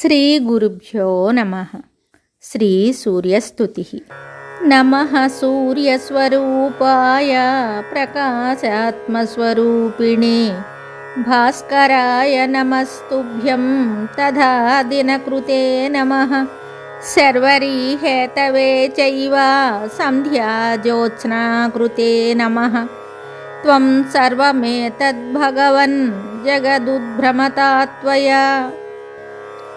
శ్రీ గురుభ్యో నమః. శ్రీ సూర్యస్తుతిః. నమః సూర్యస్వరూపాయ ప్రకాశాత్మస్వరూపిణే భాస్కరాయ నమస్తుభ్యం తథా దినకృతే నమః. శర్వరీ హేతవే చైవ సంధ్యా జ్యోత్స్నాకృతే నమః. త్వం సర్వమేతద్భగవన్ జగదుద్భ్రమతాత్వయా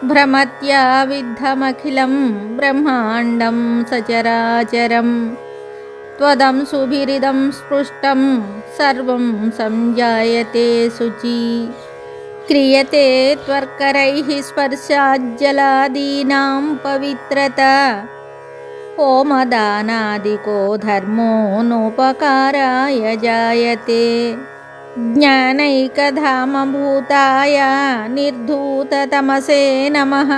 భ్రమత్యా విద్ధమఖిలం బ్రహ్మాండం సచరాచరం. త్వదంశుభిరిదం స్పృష్టం సర్వం సంజాయతే శుచి. క్రియతే త్వర్కరైః స్పర్శాజ్జలాదీనాం పవిత్రత. హోమదానాదికో ధర్మో నోపకారాయ జాయతే. జ్ఞానైకధామభూతాయ నిర్ధూతతమసే నమః.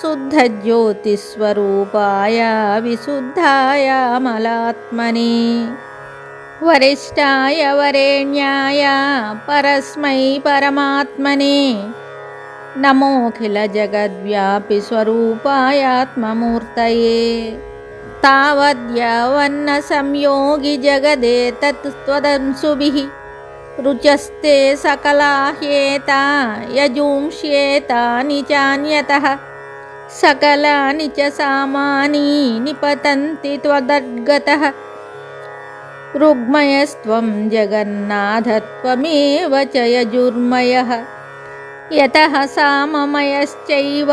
శుద్ధజ్యోతిస్వరూపాయ విశుద్ధాయ మలాత్మనే. వరిష్ఠాయ వరేణ్యాయ పరస్మై పరమాత్మనే. నమోఖిలజగద్వ్యాపి స్వరూపాయాత్మమూర్తయే. తావద్యావన్న సంయోగి జగదేతత్ త్వదంశుభిః. రుచస్తే సకలాహ్యేతా యజుంష్యేతాని చాన్యతః. సకలాని చ సామాని నిపతంతి త్వదద్గతః. ఋగ్మయస్త్వం జగన్నాథ త్వమేవ చ యజుర్మయః. యతః సామమయశ్చైవ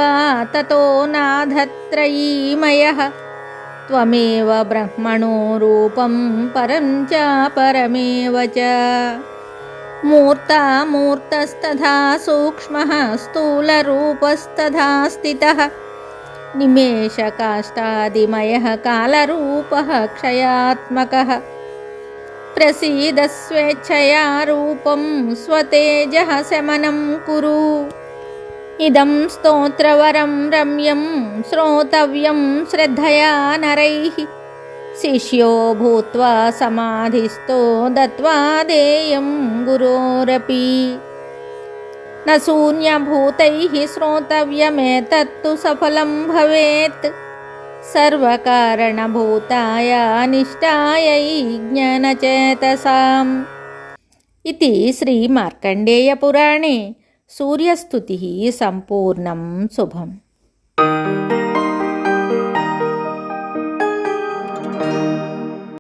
తతో నాథత్రయీమయః. త్వమేవ బ్రహ్మణో రూపం పరం చ పరమేవ చ. మూర్తామూర్తస్తథా సూక్ష్మః స్థూలరూపస్తథా స్థితః. నిమేషకాష్టాదిమయః కాలరూపः క్షయాత్మకः. ప్రసీద స్వేచ్ఛయా రూపం స్వతేజః శమనం కురు. ఇదం స్తోత్రవరం రమ్యం శ్రోతవ్యం శ్రద్ధయా నరైః. శిష్యో భూత్వా సమాధిస్థో దత్వా దేయం గురోరపి. న శూన్యభూతైః శ్రోతవ్యమేతత్తు సఫలం భవేత్. సర్వకారణభూతాయ నిష్టాయై జ్ఞానచేతసాం. ఇతి శ్రీ మార్కండేయ పురాణే సూర్యస్తుతిః సంపూర్ణం శుభం.